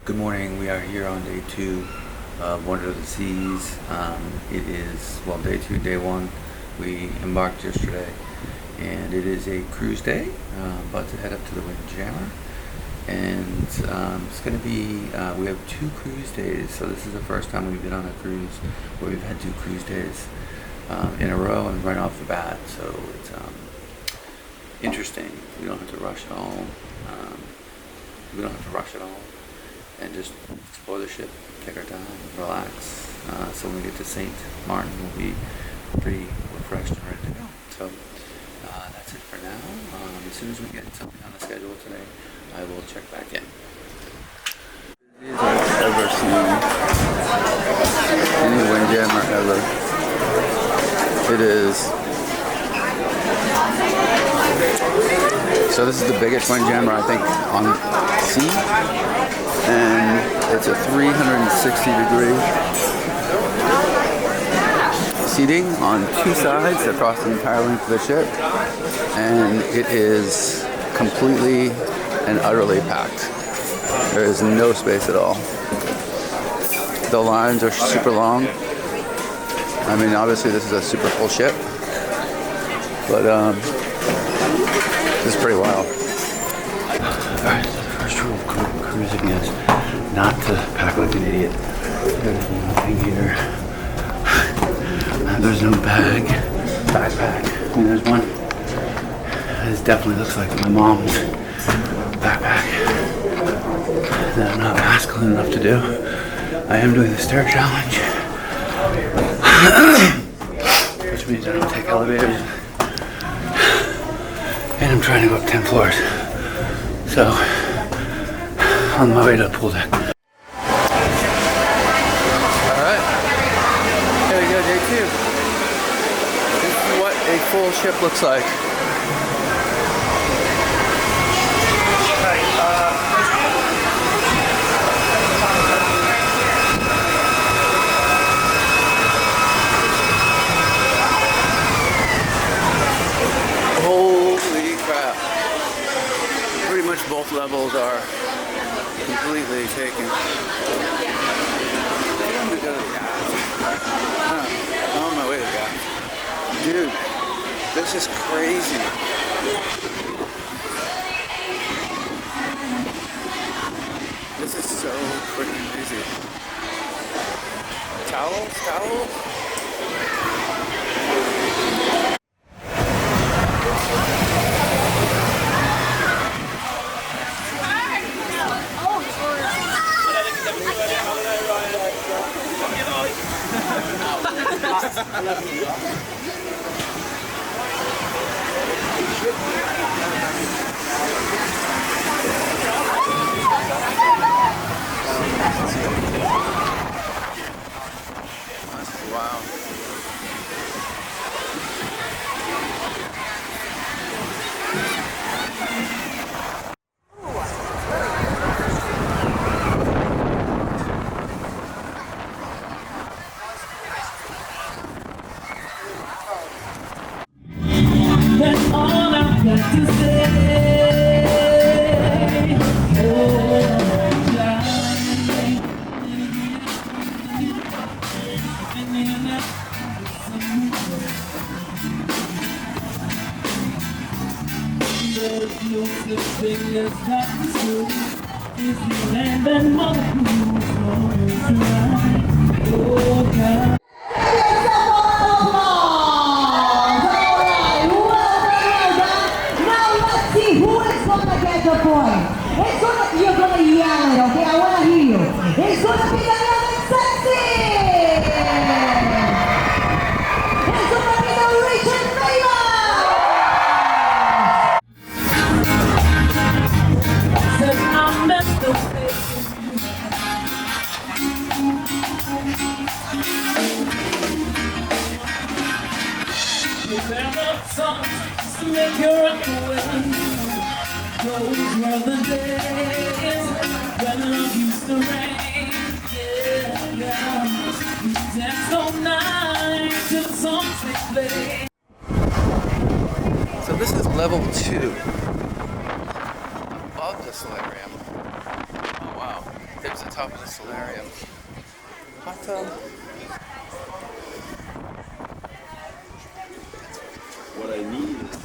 Good morning. We are here on day 2 of Wonder of the Seas. It is, well, day 2, day 1. We embarked yesterday, and it is a cruise day. About to head up to the Windjammer, and it's going to be, we have 2 cruise days, so this is the first time we've been on a cruise where we've had 2 cruise days in a row and right off the bat, so it's interesting. We don't have to rush at all. And just explore the ship, take our time, relax. So when we get to St. Martin, we'll be pretty refreshed and ready to go. So that's it for now. As soon as we get something on the schedule today, I will check back in. These I've ever seen any Windjammer ever. It is. So this is the biggest Windjammer I think on sea, and it's a 360-degree seating on 2 sides across the entire length of the ship, and it is completely and utterly packed. There is no space at all. The lines are super long. I mean, obviously this is a super full ship, but this is pretty wild. Alright, so the first rule of cruising is not to pack like an idiot. There's nothing here. There's no backpack. I mean, there's one. This definitely looks like my mom's backpack that I'm not masculine enough to do. I am doing the stair challenge, which means I don't take elevators. And I'm trying to go up 10 floors. So, on my way to the pool deck. Alright. Here we go, day 2. This is what a full ship looks like. Holy crap. Pretty much both levels are completely taken. I'm gonna go to the gas. I'm on my way to the gas. Dude, this is crazy. This is so freaking busy. Towels? Wow. That's all I've got to say. There's no such thing as not true. If you land and mother who's right. Oh God. The point. It's gonna, you're gonna yell it, okay? I wanna hear you. It's gonna be the young and sexy. It's gonna be the rich and famous. Said I met the face. There are songs to make you run away. Those were the days when love used to rain. Yeah. We danced all night till the songs they play. So this is level 2. Above the sled ramp. Oh wow. There's a top of the solarium. Hot tub. What I need is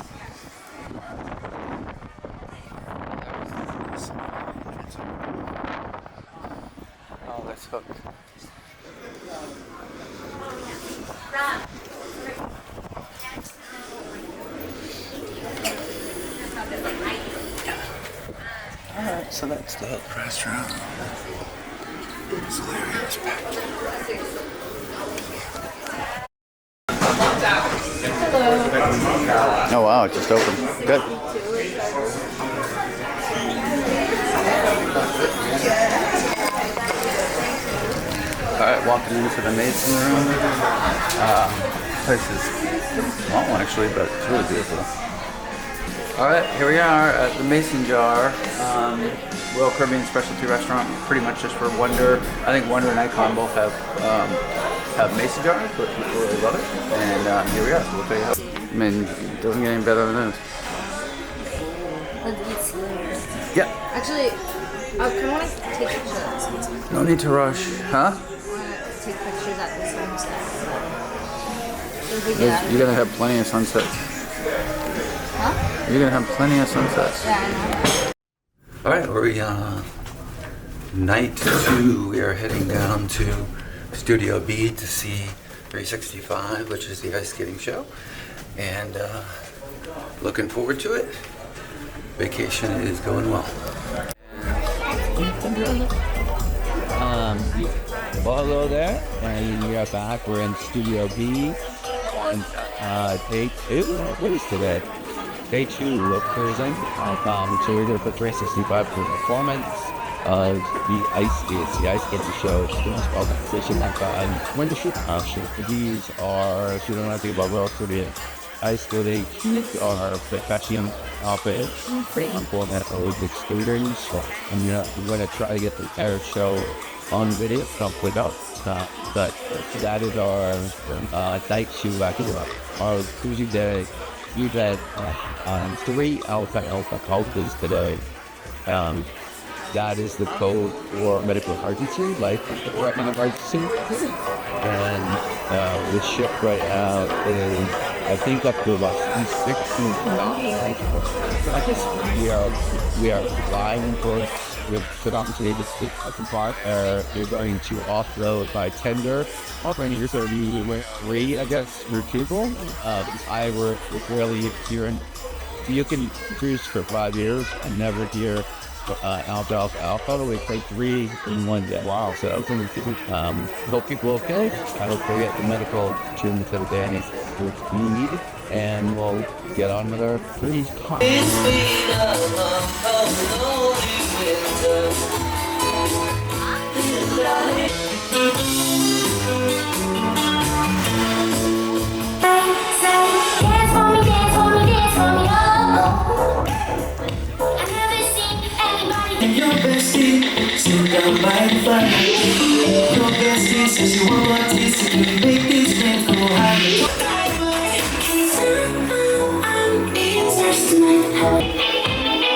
oh, that's hooked. Alright, so that's the hooked restaurant. Solarium's packed. Oh wow, it just opened. Good. Alright, walking into the mason room. Place is a small one actually, but it's really beautiful. Alright, here we are at the Mason Jar, Royal Caribbean Specialty Restaurant, pretty much just for Wonder. I think Wonder and Icon both have Mason jars, but people really love it. And here we are, so we'll tell you how. I mean, it doesn't get any better than this. Let's eat slowly. Yeah. Actually, I kind of want to take pictures at the sunset. No need to rush, huh? I want to take pictures at the sunset. So if we get out of You're gonna have plenty of sunsets. Huh? You're gonna have plenty of sunsets. Yeah, I know. Alright, we're night 2. We are heading down to Studio B to see 365, which is the ice skating show. And looking forward to it. Vacation is going well. Well, hello there, and we are back. We're in Studio B on day 2. What is today? Day 2 of cruising. So we're going to put 365 for performance of the ice skates. The ice skating show. It's the most welcome position I've got. Wondership option. These are, if you don't know anything about Royal Caribbean ice skating, are fashion outfits for that Olympic skaters. And we're going to try to get the air show on video, without but that is our night 2 activity. Our cruising day. We've had 3 alpha houses today. That is the code for medical emergency, life threatening emergency. And the ship right now is, I think, up to about 16. I guess we are flying towards the predominantly the part. You're going to offload by tender. Operators are usually 3, I guess, per people. I were rarely hearing. You can cruise for 5 years and never hear alpha. We take 3 in one day. Wow. So hope people are okay. I hope they get the medical treatment that they need, and we'll get on with our cruise. Your bestie, sit down by the fire. Your bestie says you want my taste, so you make these friends go high.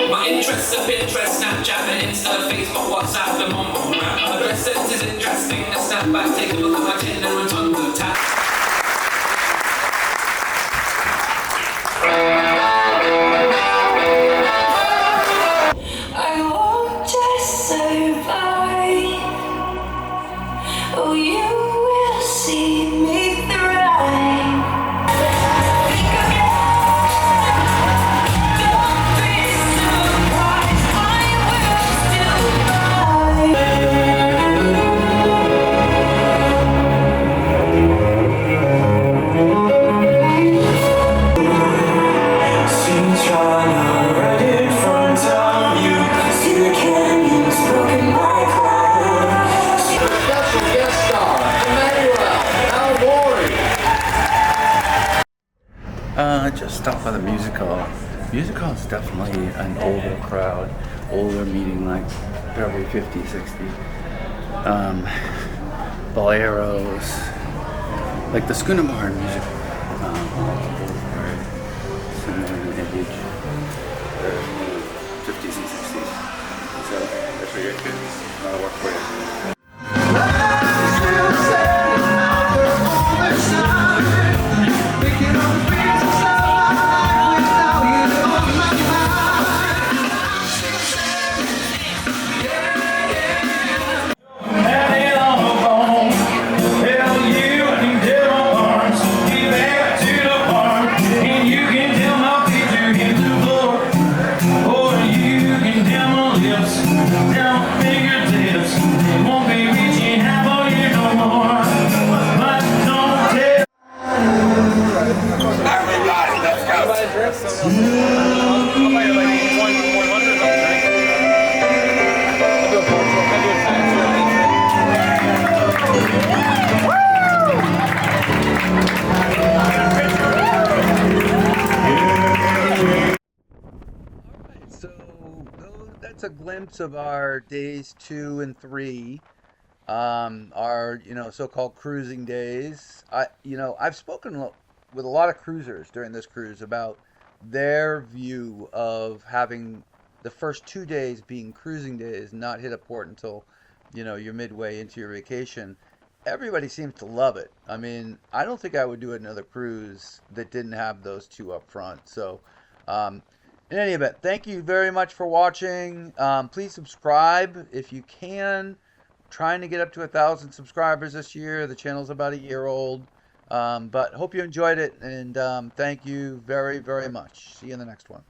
My interests are Pinterest, Snapchat, and Insta, Facebook, WhatsApp, the mumble rap. My best sense is interesting. I snap back, take a look at my chin and return to the tap. Oh, you will see me thrive. Don't be surprised, I will still See China right in front of you. See the canyons broken by clouds. Special guest star, Emmanuel, how boring. Just stopped by the music hall. Music hall is definitely an older crowd. Older meaning like probably 50, 60. Boleros. Like the Schooner Barn music. Similar in age. 50s and 60s. So that's what you're good. That'll work for you. notes of our days 2 and 3, our so-called cruising days. I've spoken with a lot of cruisers during this cruise about their view of having the first 2 days being cruising days, not hit a port until you're midway into your vacation. Everybody seems to love it. I mean, I don't think I would do another cruise that didn't have those two up front. So, in any event, thank you very much for watching. Please subscribe if you can. Trying to get up to 1,000 subscribers this year. The channel's about a year old. But hope you enjoyed it, and thank you very, very much. See you in the next one.